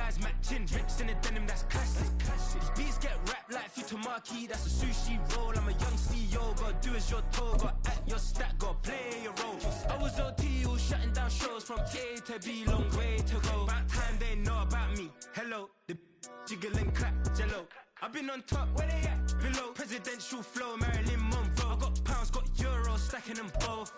eyes matching, bricks in the denim, that's classic. These beats get wrapped like Futamaki, that's a sushi roll. I'm a young CEO, gotta do as you're told, gotta act your stat, gotta play your role. I was OT, all shutting down shows from A to B, long way to go. About time they know about me. Hello, the jiggle and clap, jello. I've been on top, where they at? Below, presidential flow, Marilyn Monroe. I got pounds, got euros, stacking them both.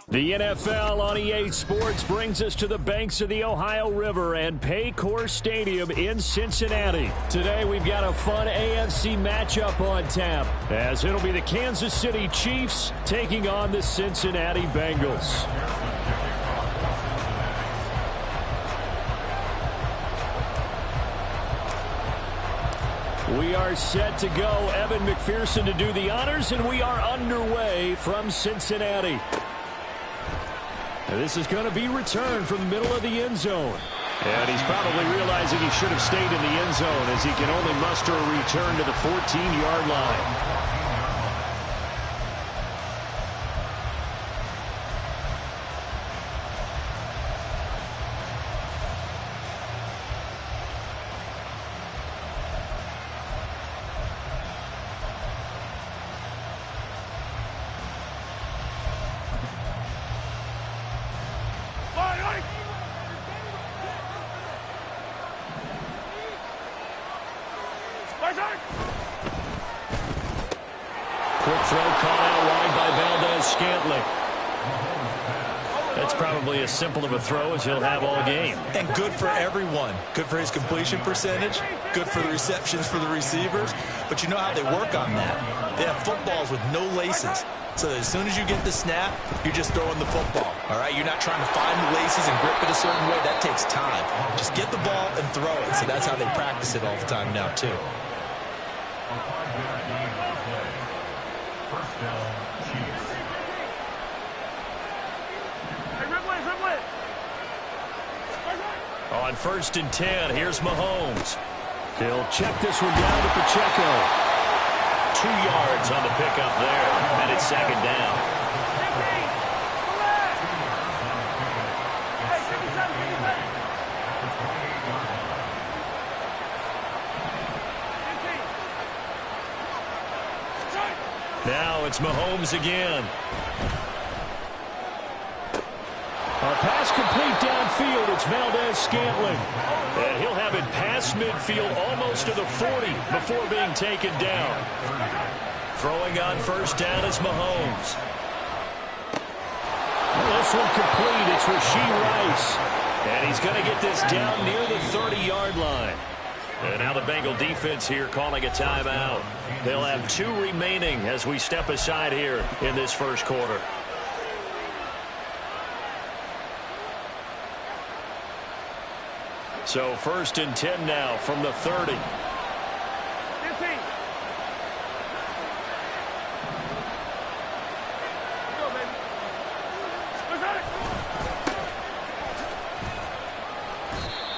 The NFL on EA Sports brings us to the banks of the Ohio River and Paycor Stadium in Cincinnati. Today we've got a fun AFC matchup on tap, as it'll be the Kansas City Chiefs taking on the Cincinnati Bengals. We are set to go. Evan McPherson to do the honors, and we are underway from Cincinnati. This is going to be returned from the middle of the end zone. And he's probably realizing he should have stayed in the end zone, as he can only muster a return to the 14-yard line. Quick throw caught out wide by Valdes-Scantling. That's probably as simple of a throw as he'll have all game. And good for everyone. Good for his completion percentage. Good for the receptions for the receivers. But you know how they work on that. They have footballs with no laces. So that as soon as you get the snap, you're just throwing the football. All right? You're not trying to find the laces and grip it a certain way. That takes time. Just get the ball and throw it. So that's how they practice it all the time now, too. On 1st and 10, here's Mahomes. He'll check this one down to Pacheco. 2 yards on the pickup there, and it's 2nd down. Now it's Mahomes again. A pass complete downfield. It's Valdes-Scantling. And he'll have it past midfield almost to the 40 before being taken down. Throwing on 1st down is Mahomes. This one complete. It's Rashee Rice. And he's going to get this down near the 30-yard line. And now the Bengal defense here calling a timeout. They'll have 2 remaining as we step aside here in this first quarter. So 1st and 10 now from the 30.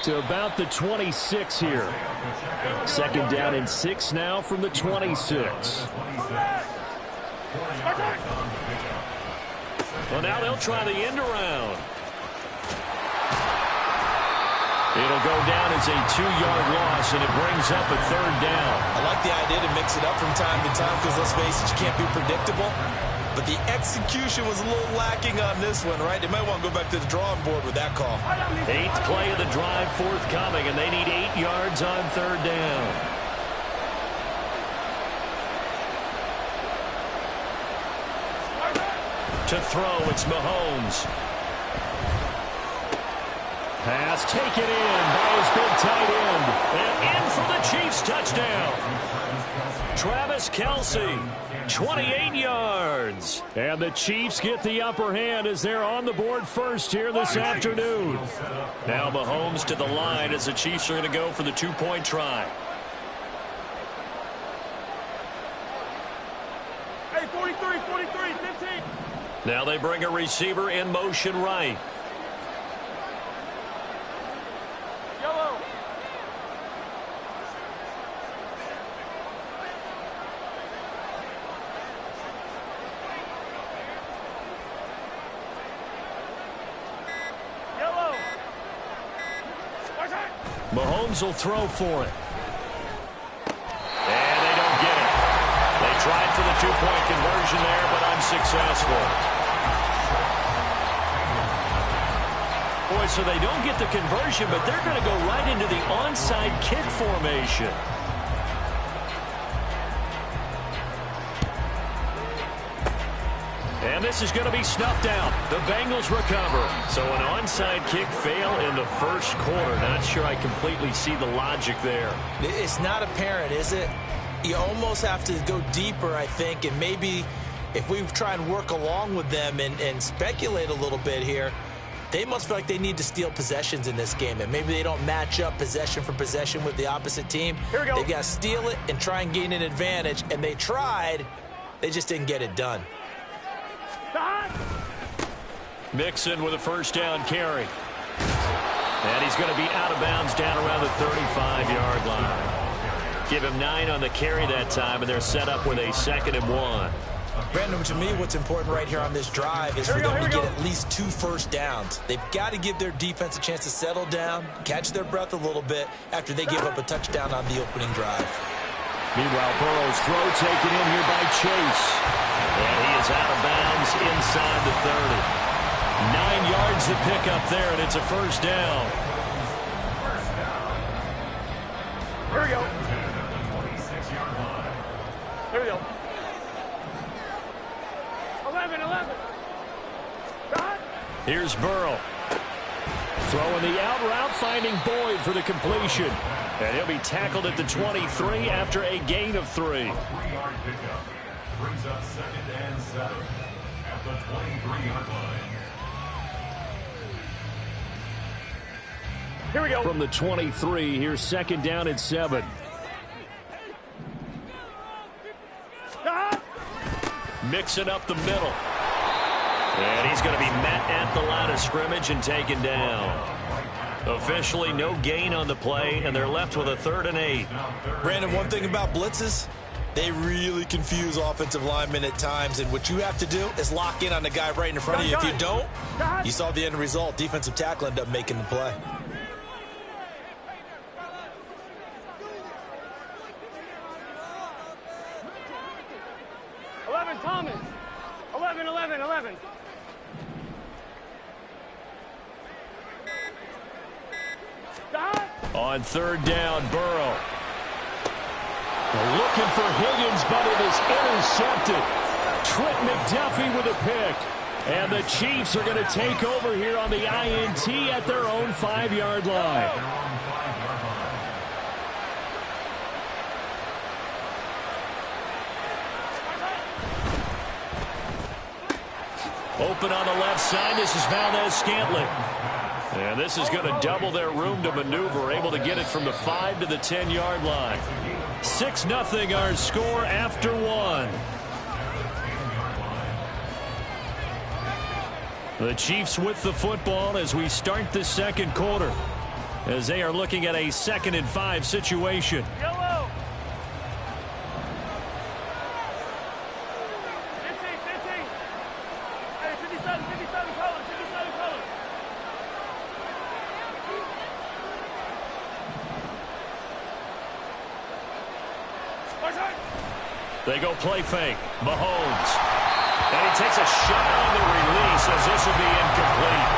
To about the 26 here. 2nd down and 6 now from the 26. Well, now they'll try the end around. It'll go down as a 2-yard loss, and it brings up a 3rd down. I like the idea to mix it up from time to time because, let's face it, you can't be predictable. But the execution was a little lacking on this one, right? They might want to go back to the drawing board with that call. 8th play of the drive forthcoming, and they need 8 yards on 3rd down. To throw, it's Mahomes. Pass taken in by his big tight end. And in for the Chiefs touchdown. Travis Kelce, 28 yards. And the Chiefs get the upper hand as they're on the board first here this afternoon. Now Mahomes to the line as the Chiefs are going to go for the 2-point try. Hey, 43, 15. Now they bring a receiver in motion right. Yellow. Yellow. Watch out. Mahomes will throw for it. And they don't get it. They tried for the two-point conversion there, but unsuccessful. Boy, so they don't get the conversion, but they're going to go right into the onside kick formation. And this is going to be snuffed out. The Bengals recover. So an onside kick fail in the first quarter. Not sure I completely see the logic there. It's not apparent, is it? You almost have to go deeper, I think, and maybe if we try and work along with them and speculate a little bit here, they must feel like they need to steal possessions in this game, and maybe they don't match up possession for possession with the opposite team. Here we go. They've got to steal it and try and gain an advantage, and they tried. They just didn't get it done. Mixon with a first down carry. And he's going to be out of bounds down around the 35-yard line. Give him 9 on the carry that time, and they're set up with a 2nd and 1. Brandon, to me, what's important right here on this drive is for them to get at least 2 first downs. They've got to give their defense a chance to settle down, catch their breath a little bit after they give up a touchdown on the opening drive. Meanwhile, Burrow's throw taken in here by Chase. And he is out of bounds inside the 30. 9 yards to pick up there, and it's a first down. Here we go. Here we go. 11. Here's Burrow. Throwing the out route, finding Boyd for the completion. And he'll be tackled at the 23 after a gain of 3. A 3-yard pickup brings up 2nd and 7 at the 23-yard line. Here we go. From the 23, here's 2nd down and 7. Mixing up the middle. And he's going to be met at the line of scrimmage and taken down. Officially no gain on the play, and they're left with a 3rd and 8. Brandon, one thing about blitzes, they really confuse offensive linemen at times, and what you have to do is lock in on the guy right in front of you. If you don't, you saw the end result. Defensive tackle ended up making the play. Thomas. 11. On 3rd down, Burrow. Looking for Higgins, but it is intercepted. Trent McDuffie with a pick. And the Chiefs are going to take over here on the INT at their own 5-yard line. Open on the left side. This is Valdez-Scantling. And this is going to double their room to maneuver. Able to get it from the 5 to the 10-yard line. 6-0 our score after 1. The Chiefs with the football as we start the 2nd quarter. As they are looking at a 2nd and 5 situation. Yellow. 57 color. They go play fake. Mahomes. And he takes a shot on the release as this will be incomplete.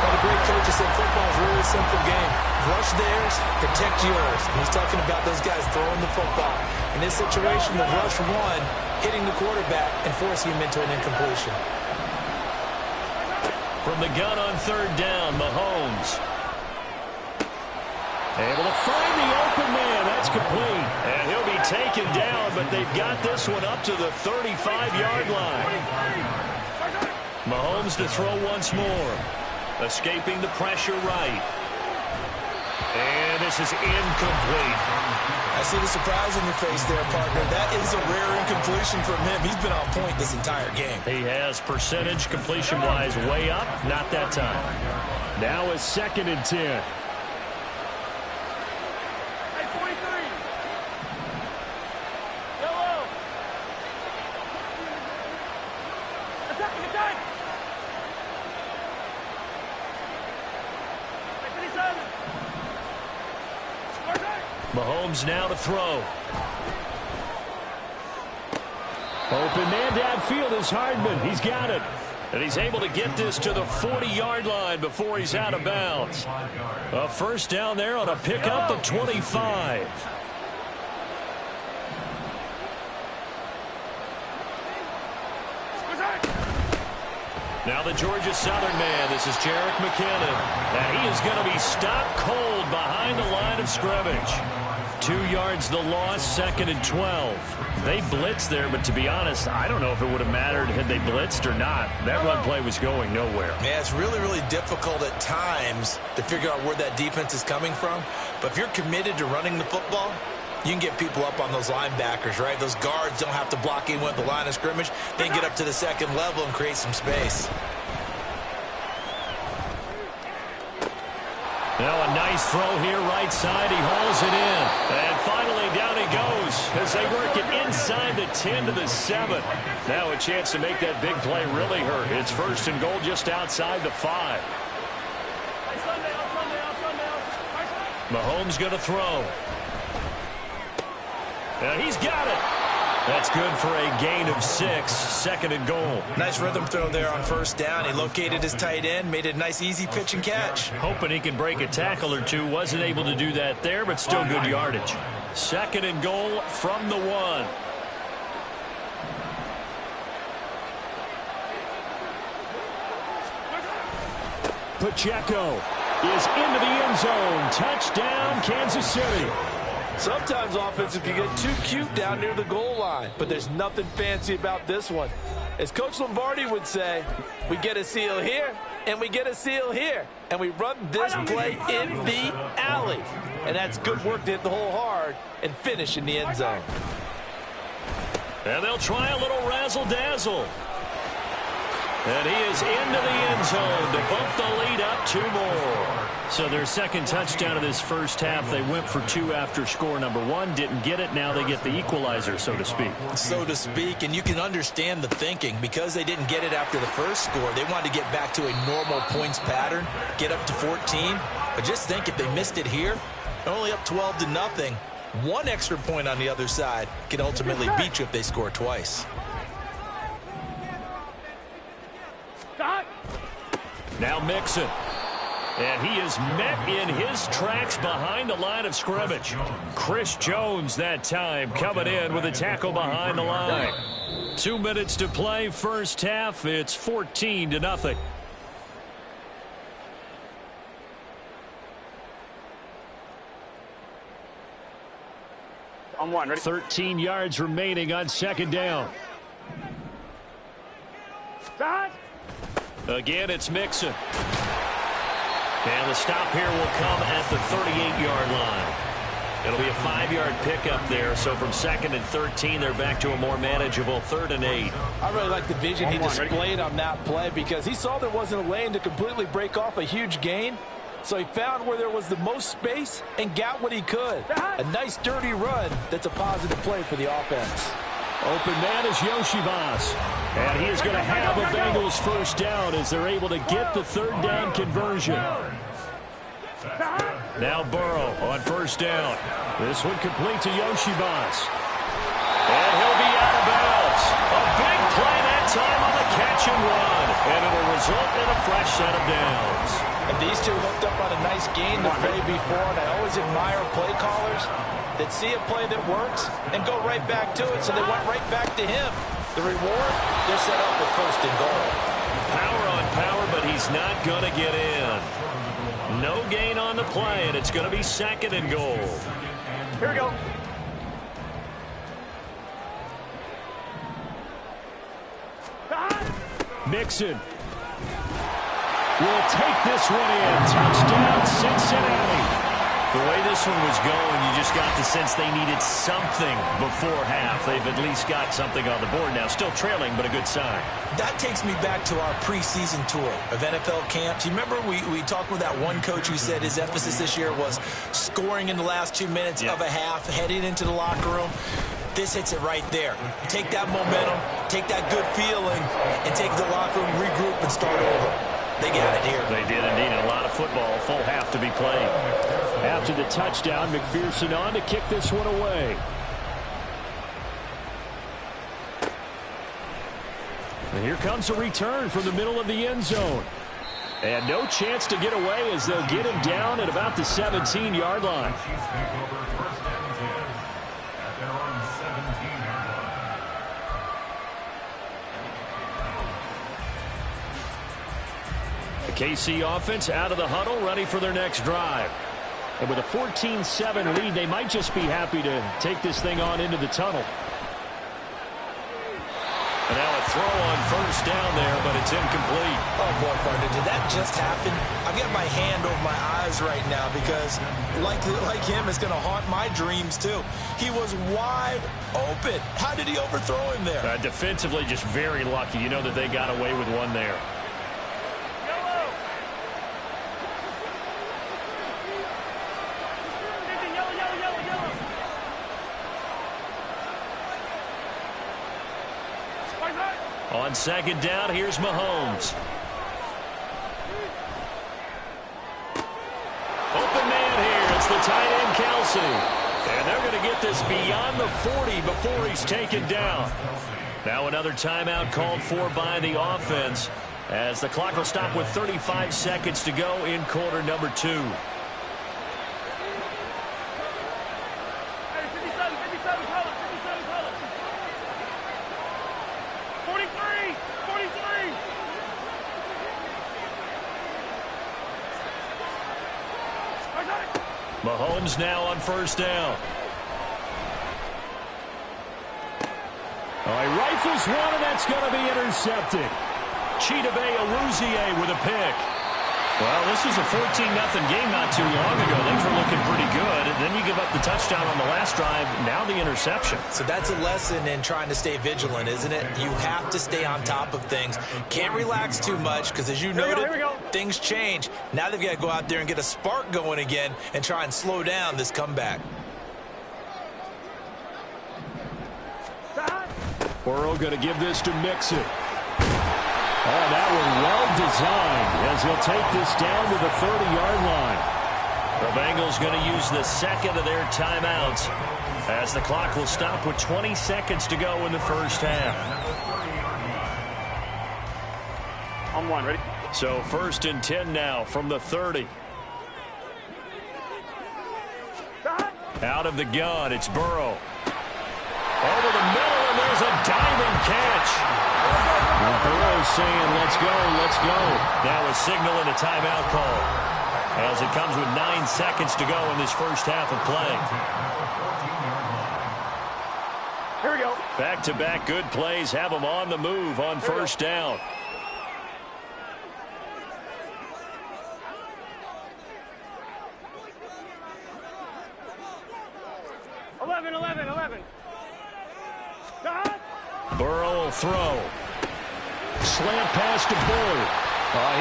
Well, the great coach said football is a really simple game. Rush theirs, protect yours. And he's talking about those guys throwing the football. In this situation, the rush one, hitting the quarterback and forcing him into an incompletion. From the gun on 3rd down, Mahomes. Able to find the open man. That's complete. And he'll be taken down, but they've got this one up to the 35-yard line. Mahomes to throw once more. Escaping the pressure right. And this is incomplete. I see the surprise in your face there, partner. That is a rare incompletion from him. He's been on point this entire game. He has percentage completion-wise way up. Not that time. Now is 2nd and 10. Mahomes now to throw. Open man downfield is Hardman. He's got it. And he's able to get this to the 40-yard line before he's out of bounds. A first down there on a pickup of 25. Now the Georgia Southern man. This is Jerick McKinnon. And he is going to be stopped cold behind the line of scrimmage. 2 yards the loss, 2nd and 12. They blitzed there, but to be honest, I don't know if it would have mattered had they blitzed or not. That run play was going nowhere. Yeah, it's really, really difficult at times to figure out where that defense is coming from. But if you're committed to running the football, you can get people up on those linebackers, right? Those guards don't have to block in with the line of scrimmage. They can get up to the second level and create some space. Now a nice throw here, right side. He hauls it in. And finally down he goes as they work it inside the 10 to the 7. Now a chance to make that big play really hurt. It's 1st and goal just outside the 5. Mahomes going to throw. And he's got it. That's good for a gain of 6, 2nd and goal. Nice rhythm throw there on 1st down. He located his tight end, made it a nice, easy pitch and catch. Hoping he can break a tackle or two. Wasn't able to do that there, but still good yardage. 2nd and goal from the 1. Pacheco is into the end zone. Touchdown, Kansas City. Sometimes offenses can get too cute down near the goal line, but there's nothing fancy about this one. As Coach Lombardi would say, we get a seal here, and we get a seal here, and we run this play in the alley. And that's good work to hit the hole hard and finish in the end zone. And they'll try a little razzle-dazzle. And he is into the end zone to bump the lead up 2 more. So their 2nd touchdown of this first half. They went for 2 after score number 1. Didn't get it. Now they get the equalizer, so to speak. So to speak, and you can understand the thinking. Because they didn't get it after the first score, they wanted to get back to a normal points pattern, get up to 14. But just think, if they missed it here, they're only up 12-0. 1 extra point on the other side can ultimately beat you if they score twice. Now Mixon. And he is met in his tracks behind the line of scrimmage. Chris Jones that time coming in with a tackle behind the line. 2 minutes to play, first half. It's 14-0. On 1, ready? 13 yards remaining on 2nd down. Again, it's Mixon. And the stop here will come at the 38-yard line. It'll be a 5-yard pickup there. So from 2nd and 13, they're back to a more manageable 3rd and 8. I really like the vision he displayed on that play because he saw there wasn't a lane to completely break off a huge gain. So he found where there was the most space and got what he could. A nice dirty run that's a positive play for the offense. Open man is Yoshivas. And he is going to have the Bengals first down as they're able to get the 3rd down conversion. Now Burrow on 1st down. This one complete to Yoshivas. And he'll be out of bounds. A big play that time on the catch and run. And it'll result in a fresh set of downs. And these two hooked up on a nice gain the play before, and I always admire play callers that see a play that works and go right back to it, so they went right back to him. The reward, they're set up with 1st and goal. Power on power, but he's not going to get in. No gain on the play, and it's going to be 2nd and goal. Here we go. Mixon will take this one in. Touchdown, Cincinnati. The way this one was going, you just got the sense they needed something before half. They've at least got something on the board now. Still trailing, but a good sign. That takes me back to our preseason tour of NFL camps. You remember we talked with that one coach who said his emphasis this year was scoring in the last 2 minutes of a half, heading into the locker room. This hits it right there. Take that momentum, take that good feeling, and take the locker room, regroup, and start over. They got it here. They did indeed. A lot of football, full half to be played. After the touchdown, McPherson on to kick this one away. And here comes a return from the middle of the end zone. And no chance to get away as they'll get him down at about the 17-yard line. The KC offense out of the huddle, ready for their next drive. And with a 14-7 lead, they might just be happy to take this thing on into the tunnel. And now a throw on first down there, but it's incomplete. Oh, boy, partner, did that just happen? I've got my hand over my eyes right now because, like him, it's going to haunt my dreams, too. He was wide open. How did he overthrow him there? Defensively, just very lucky. You know that they got away with one there. On second down, here's Mahomes. Open man here. It's the tight end, Kelsey. And they're going to get this beyond the 40 before he's taken down. Now another timeout called for by the offense as the clock will stop with 35 seconds to go in quarter number 2. 43! Mahomes now on first down. Oh, he rifles one, and that's going to be intercepted. Chidobe Awuzie with a pick. Well, this was a 14-0 game not too long ago. Things were looking pretty good. And then you give up the touchdown on the last drive. Now the interception. So that's a lesson in trying to stay vigilant, isn't it? You have to stay on top of things. Can't relax too much because, as you noted, things change. Now they've got to go out there and get a spark going again and try and slow down this comeback. Burrow going to give this to Mixon. Oh, that was well designed as he'll take this down to the 30-yard line. The Bengals going to use the second of their timeouts as the clock will stop with 20 seconds to go in the first half. On one, ready? So first and 10 now from the 30. Out of the gun, it's Burrow. Over the middle, and there's a diving catch. Burrow saying, let's go, let's go. Now a signal and a timeout call as it comes with 9 seconds to go in this first half of play. Here we go. Back-to-back good plays have them on the move on first down. Burrow will throw. Slant pass to Bullard.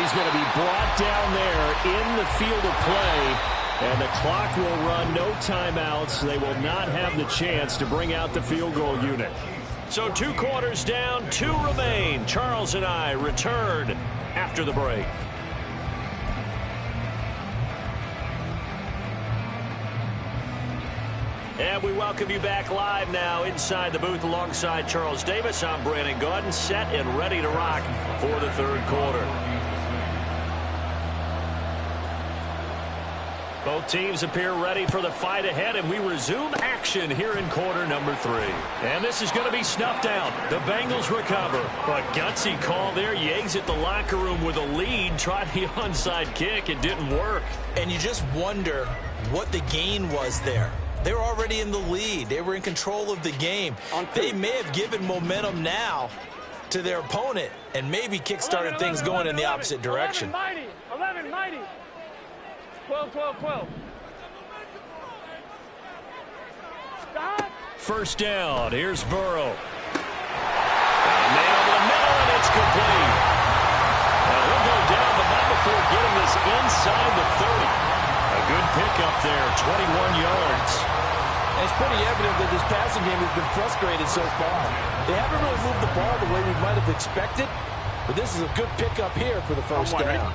He's going to be brought down there in the field of play. And the clock will run, no timeouts. They will not have the chance to bring out the field goal unit. So 2 quarters down, 2 remain. Charles and I return after the break. And we welcome you back live now inside the booth alongside Charles Davis. I'm Brandon Gaudin, set and ready to rock for the third quarter. Both teams appear ready for the fight ahead, and we resume action here in quarter number 3. And this is going to be snuffed out. The Bengals recover. But gutsy call there. You exit the locker room with a lead. Tried the onside kick. It didn't work. And you just wonder what the gain was there. They were already in the lead. They were in control of the game. They may have given momentum now to their opponent and maybe kick-started things going in the opposite direction. 11 mighty. 12. First down. Here's Burrow. And nailed in the middle, and it's complete. Now he'll go down, but not before getting this inside the 30. A good pickup there, 21 yards. It's pretty evident that this passing game has been frustrated so far. They haven't really moved the ball the way we might have expected, but this is a good pickup here for the first down.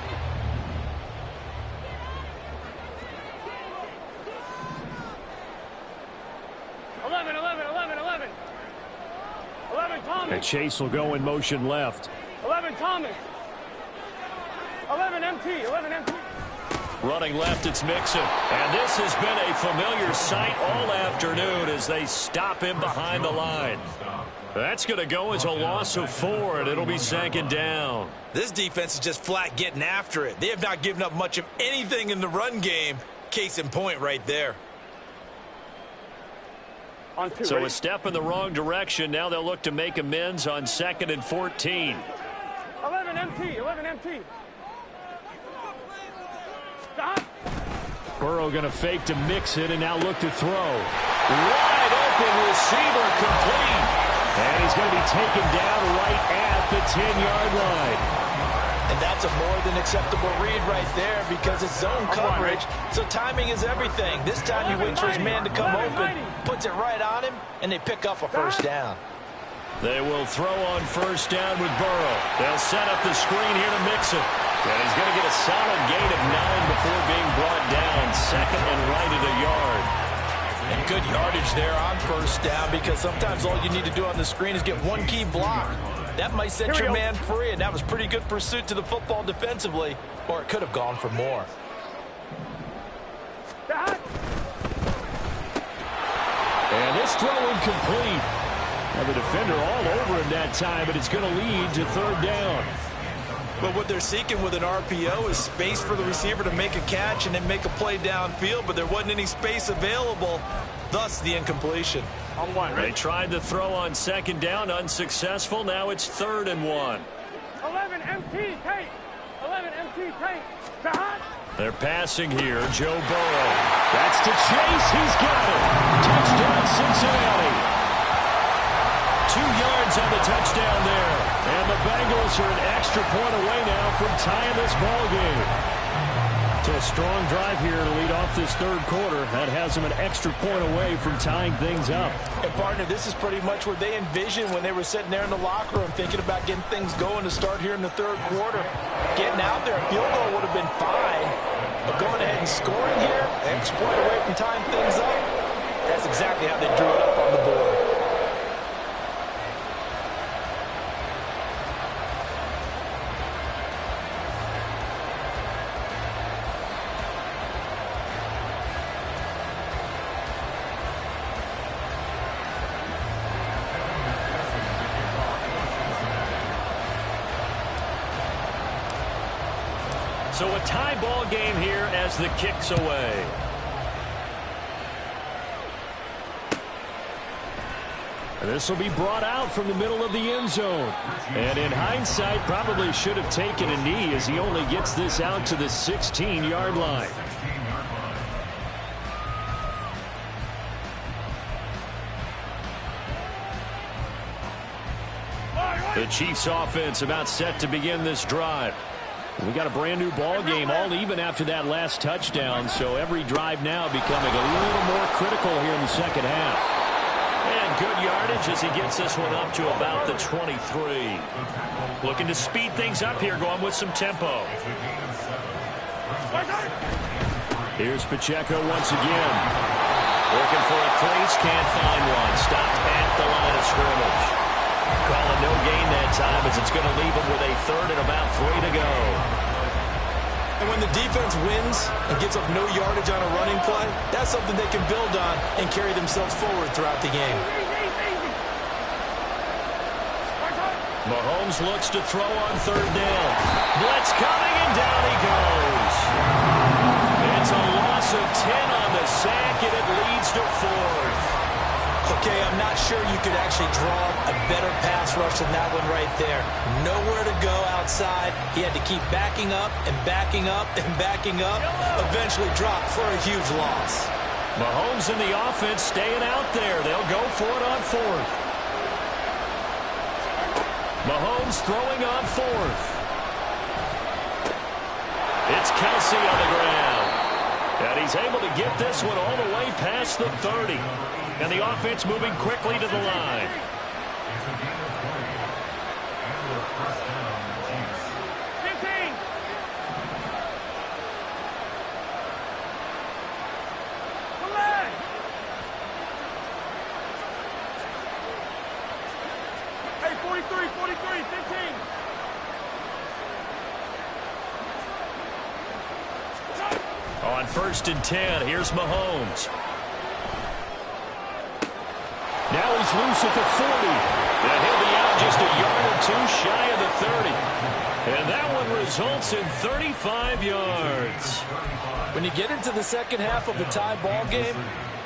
Thomas. And Chase will go in motion left. 11 Thomas. 11 MT. 11 MT. Running left, it's Mixon. And this has been a familiar sight all afternoon as they stop him behind the line. That's going to go as a loss of 4, and it'll be second down. This defense is just flat getting after it. They have not given up much of anything in the run game. Case in point right there. On 2. So Ready? a step in the wrong direction. Now they'll look to make amends on 2nd and 14. 11 MT. 11 MT. Stop. Burrow going to fake to Mixon and now look to throw. Wide open receiver complete. And he's going to be taken down right at the 10-yard line. And that's a more than acceptable read right there because it's zone coverage, so timing is everything. This time he waits for his man to come open, puts it right on him, and they pick up a first down. They will throw on first down with Burrow. They'll set up the screen here to Mixon. And he's going to get a solid gain of 9 before being brought down. 2nd and right at a yard. And good yardage there on first down because sometimes all you need to do on the screen is get one key block. That might set your man free, and that was pretty good pursuit to the football defensively, or it could have gone for more. And this throw incomplete. Now the defender all over him that time, but it's going to lead to 3rd down. But what they're seeking with an RPO is space for the receiver to make a catch and then make a play downfield, but there wasn't any space available, thus the incompletion. On 1. They Ready? tried to throw on 2nd down, unsuccessful. Now it's 3rd and 1. 11 MT. Take. 11 MT. Take. Stop. They're passing here. Joe Burrow. That's to Chase. He's got it. Touchdown, Cincinnati. 2 yards on the touchdown there. And the Bengals are an extra point away now from tying this ball game. So a strong drive here to lead off this 3rd quarter. That has them an extra point away from tying things up. And, partner, this is pretty much what they envisioned when they were sitting there in the locker room thinking about getting things going to start here in the 3rd quarter. Getting out there, a field goal would have been fine. But going ahead and scoring here, extra point away from tying things up, that's exactly how they drew it up on the board. So a tie ball game here as the kick's away. And this will be brought out from the middle of the end zone. And in hindsight, probably should have taken a knee as he only gets this out to the 16-yard line. The Chiefs offense about set to begin this drive. We got a brand new ball game, all even after that last touchdown, so every drive now becoming a little more critical here in the second half. And good yardage as he gets this one up to about the 23. Looking to speed things up here, going with some tempo. Here's Pacheco once again. Looking for a crease, can't find one. Stopped at the line of scrimmage. Calling no gain that time as it's going to leave him with a 3rd and about 3 to go. And when the defense wins and gets up no yardage on a running play, that's something they can build on and carry themselves forward throughout the game. Mahomes looks to throw on 3rd down. Blitz coming, and down he goes. It's a loss of 10 on the sack, and it leads to 4th. Okay, I'm not sure you could actually draw a better pass rush than that one right there. Nowhere to go outside. He had to keep backing up and backing up and backing up. Eventually dropped for a huge loss. Mahomes and the offense staying out there. They'll go for it on 4th. Mahomes throwing on 4th. It's Kelsey on the ground. And he's able to get this one all the way past the 30. And the offense moving quickly to the line. 23, 15. On 1st and 10, here's Mahomes. Now he's loose at the 40. And he'll be out just a yard or two shy of the 30. And that one results in 35 yards. When you get into the second half of a tie ball game,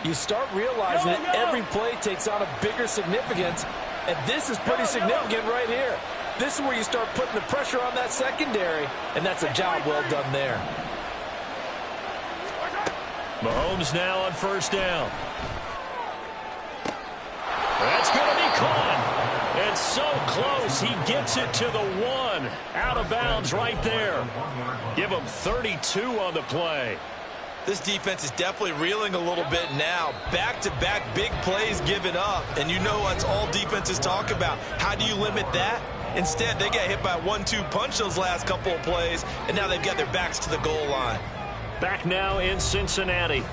you start realizing that every play takes on a bigger significance, and this is pretty significant right here. This is where you start putting the pressure on that secondary, and that's a job well done there. Mahomes now on 1st down. That's going to be caught. And so close, he gets it to the 1. Out of bounds right there. Give him 32 on the play. This defense is definitely reeling a little bit now. Back-to-back big plays given up. And you know that's all defenses talk about. How do you limit that? Instead, they got hit by a 1-2 punch those last couple of plays, and now they've got their backs to the goal line. Back now in Cincinnati.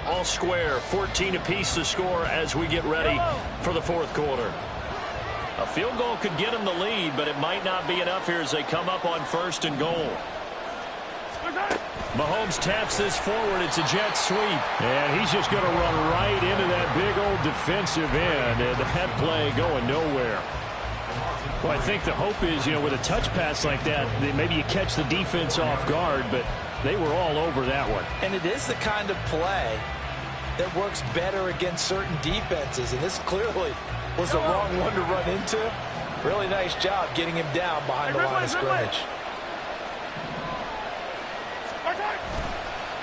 All square, 14 apiece to score as we get ready for the 4th quarter. A field goal could get them the lead, but it might not be enough here as they come up on 1st and goal. Mahomes taps this forward. It's a jet sweep. And he's just going to run right into that big old defensive end. And that play going nowhere. Well, I think the hope is, with a touch pass like that, maybe you catch the defense off guard, but they were all over that one. And it is the kind of play that works better against certain defenses. And this clearly was the wrong one to run into. Really nice job getting him down behind the line of scrimmage.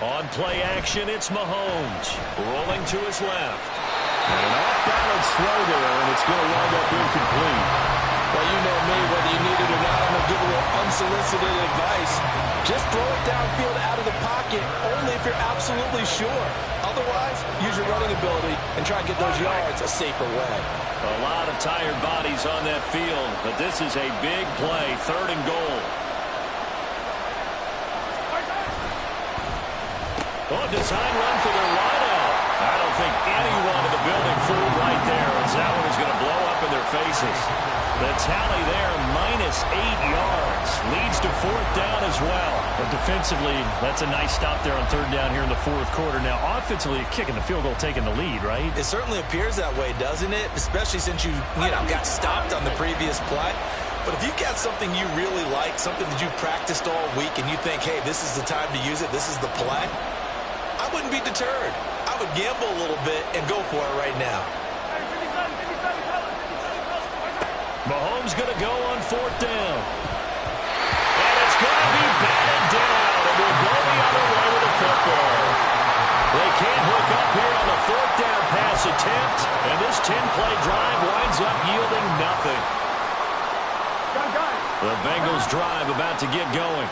On play action, it's Mahomes. Rolling to his left. And an off-balance throw there, and it's going to wind up incomplete. Well, you know me, whether you need it or not, I'm going to give a little unsolicited advice. Just throw it downfield out of the pocket, only if you're absolutely sure. Otherwise, use your running ability and try and get those yards a safer way. A lot of tired bodies on that field, but this is a big play, 3rd and goal. Oh, design run for the wideout. I don't think anyone in the building fooled right there, as that one is going to blow up in their faces. The tally there, -8 yards. Leads to 4th down as well. But defensively, that's a nice stop there on 3rd down here in the 4th quarter. Now, offensively, kicking the field goal, taking the lead, right? It certainly appears that way, doesn't it? Especially since you got stopped on the previous play. But if you've got something you really like, something that you've practiced all week, and you think, hey, this is the time to use it, this is the play, I wouldn't be deterred. I would gamble a little bit and go for it right now. Mahomes going to go on 4th down. And it's going to be batted down. And we'll go the other way with the football. They can't hook up here on the 4th down pass attempt. And this 10-play drive winds up yielding nothing. The Bengals drive about to get going.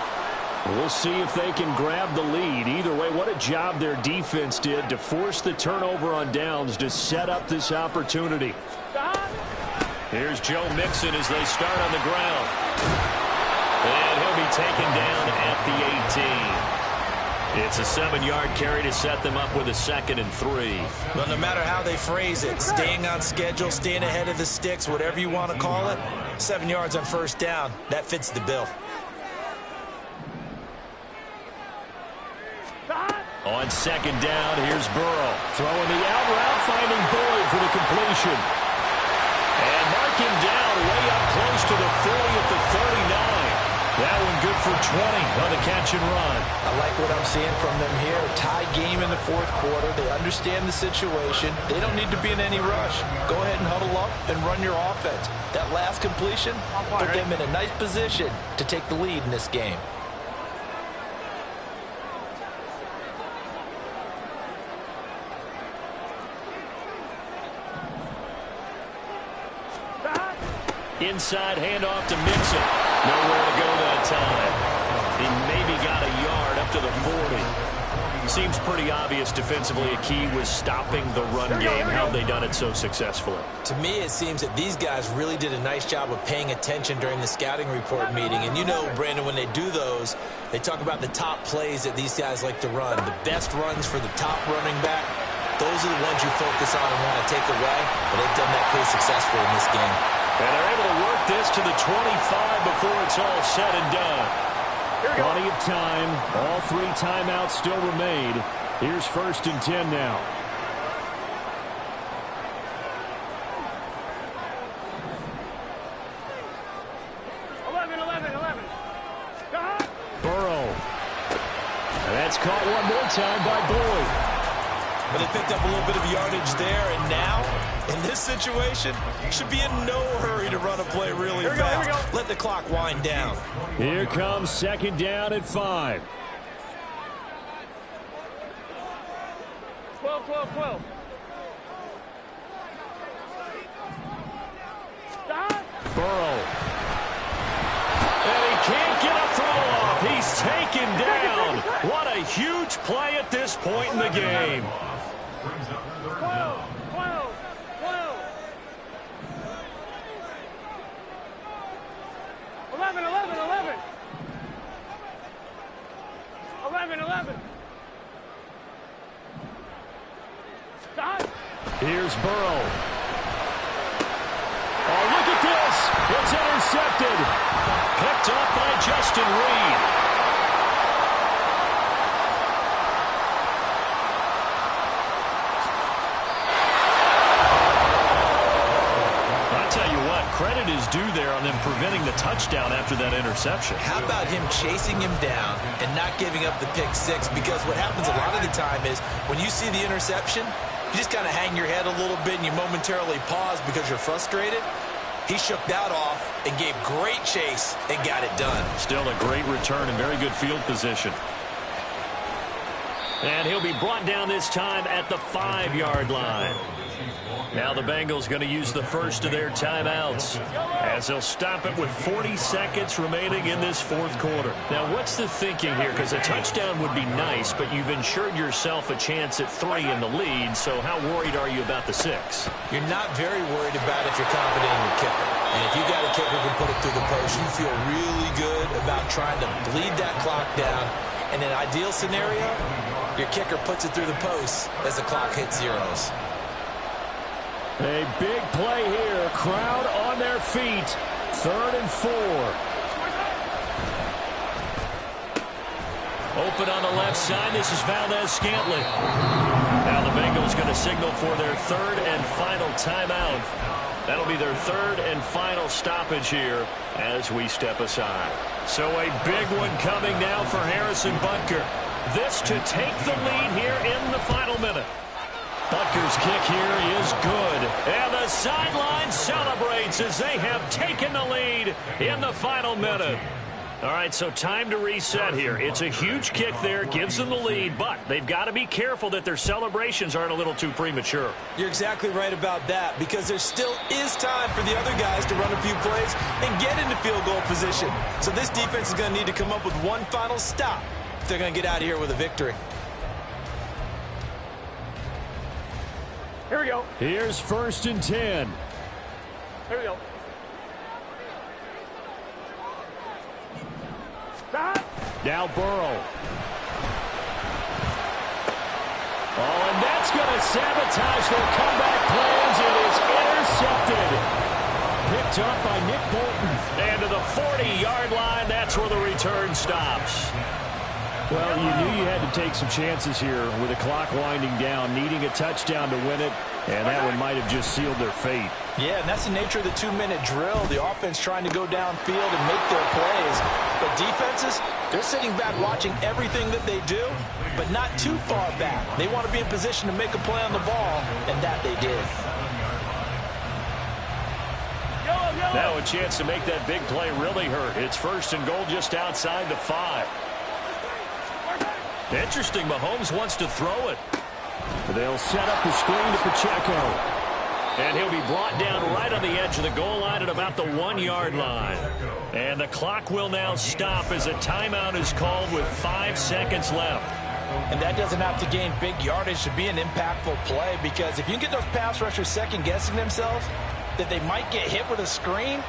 We'll see if they can grab the lead. Either way, what a job their defense did to force the turnover on downs to set up this opportunity. Here's Joe Mixon as they start on the ground. And he'll be taken down at the 18. It's a 7-yard carry to set them up with a 2nd and 3. Well, no matter how they phrase it, staying on schedule, staying ahead of the sticks, whatever you want to call it, 7 yards on 1st down, that fits the bill. On 2nd down, here's Burrow. Throwing the out route, finding Boyd for the completion. And marking down way up close to the 40 at the 39. That one good for 20 on the catch and run. I like what I'm seeing from them here. Tie game in the 4th quarter. They understand the situation. They don't need to be in any rush. Go ahead and huddle up and run your offense. That last completion put them in a nice position to take the lead in this game. Inside handoff to Mixon. Nowhere to go that time. He maybe got a yard up to the 40. Seems pretty obvious defensively a key was stopping the run game. How have they done it so successfully? To me, it seems that these guys really did a nice job of paying attention during the scouting report meeting. And you know, Brandon, when they do those, they talk about the top plays that these guys like to run. The best runs for the top running back, those are the ones you focus on and want to take away. But they've done that pretty successfully in this game. And they're able to work this to the 25 before it's all said and done. Plenty of time. All 3 timeouts still remain. Here's 1st and 10 now. Burrow. And that's caught one more time by Boyd. But they picked up a little bit of yardage there, and now, in this situation, should be in no hurry to run a play really fast. Let the clock wind down. Here comes 2nd down at 5. 12. Burrow. And he can't get a throw off. He's taken down. What a huge play at this point in the game. 12. 11. Stop. Here's Burrow. Oh, look at this. It's intercepted. Picked up by Justin Reed. I'll tell you what, credit is due there on them preventing the touchdown after that interception. How about him chasing him down and not giving up the pick 6? Because what happens a lot of the time is when you see the interception, you just kind of hang your head a little bit and you momentarily pause because you're frustrated. He shook that off and gave great chase and got it done. Still a great return and very good field position. And he'll be brought down this time at the 5-yard line. Now the Bengals going to use the first of their timeouts as they'll stop it with 40 seconds remaining in this 4th quarter. Now what's the thinking here? Because a touchdown would be nice, but you've ensured yourself a chance at 3 in the lead, so how worried are you about the 6? You're not very worried about if you're confident in your kicker. And if you got a kicker who can put it through the post, you feel really good about trying to bleed that clock down. In an ideal scenario, your kicker puts it through the post as the clock hits zeros. A big play here. Crowd on their feet. 3rd and 4. Open on the left side. This is Valdez-Scantling. Now the Bengals going to signal for their 3rd and final timeout. That'll be their 3rd and final stoppage here as we step aside. So a big one coming now for Harrison Butker. This to take the lead here in the final minute. Butker's kick here is good. And the sideline celebrates as they have taken the lead in the final minute. All right, so time to reset here. It's a huge kick there, gives them the lead, but they've got to be careful that their celebrations aren't a little too premature. You're exactly right about that, because there still is time for the other guys to run a few plays and get into field goal position. So this defense is going to need to come up with one final stop if they're going to get out of here with a victory. Here we go. Here's 1st and 10. Here we go. Stop. Now Burrow. Oh, and that's going to sabotage their comeback plans. It is intercepted. Picked up by Nick Bolton. And to the 40-yard line, that's where the return stops. Well, you knew you had to take some chances here with the clock winding down, needing a touchdown to win it, and that one might have just sealed their fate. Yeah, and that's the nature of the 2-minute drill. The offense trying to go downfield and make their plays. But defenses, they're sitting back watching everything that they do, but not too far back. They want to be in position to make a play on the ball, and that they did. Now a chance to make that big play really hurt. It's 1st and goal just outside the 5. Interesting, Mahomes wants to throw it. They'll set up the screen to Pacheco. And he'll be brought down right on the edge of the goal line at about the 1-yard line. And the clock will now stop as a timeout is called with 5 seconds left. And that doesn't have to gain big yardage to be an impactful play, because if you can get those pass rushers second-guessing themselves that they might get hit with a screen,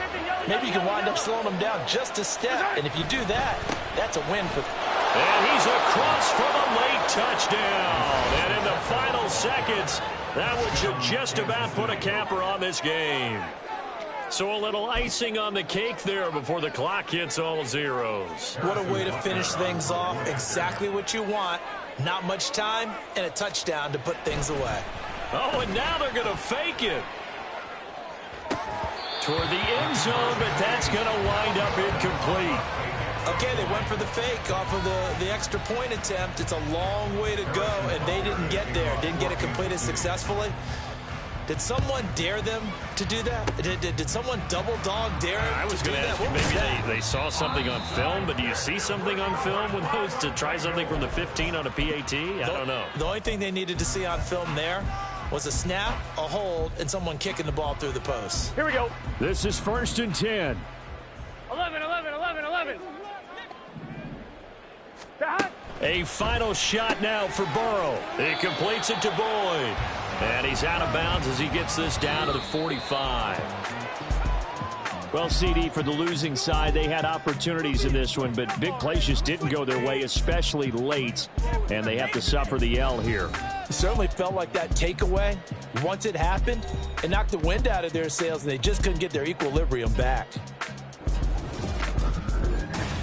maybe you can wind up slowing them down just a step. And if you do that, that's a win for them. And he's across for the late touchdown. And in the final seconds, that one should just about put a capper on this game. So a little icing on the cake there before the clock hits all zeros. What a way to finish things off. Exactly what you want. Not much time and a touchdown to put things away. Oh, and now they're going to fake it toward the end zone, but that's going to wind up incomplete. Okay, they went for the fake off of the extra point attempt. It's a long way to go, and they didn't get there. Didn't get it completed successfully. Did someone dare them to do that? Did someone double dog dare them? I was going to ask you, maybe they saw something on film, but do you see something on film with those to try something from the 15 on a PAT? I don't know. The only thing they needed to see on film there was a snap, a hold, and someone kicking the ball through the post. Here we go. This is 1st and 10. 11. A final shot now for Burrow. He completes it to Boyd. And he's out of bounds as he gets this down to the 45. Well, CD, for the losing side, they had opportunities in this one, but big plays just didn't go their way, especially late, and they have to suffer the L here. It certainly felt like that takeaway, once it happened, it knocked the wind out of their sails, and they just couldn't get their equilibrium back.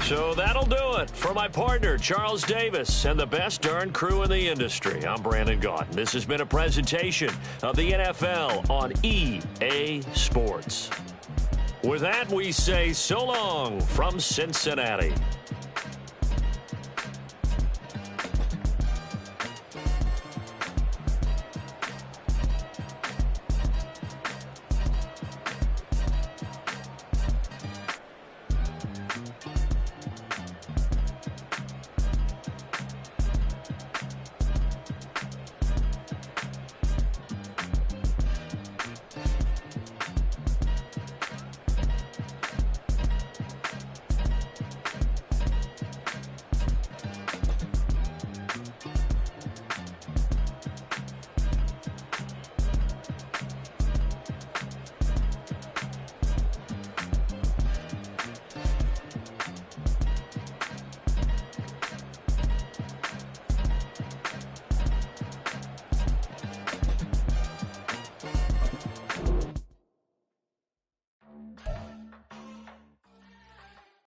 So that'll do it for my partner, Charles Davis, and the best darn crew in the industry. I'm Brandon Gaudin. This has been a presentation of the NFL on EA Sports. With that, we say so long from Cincinnati.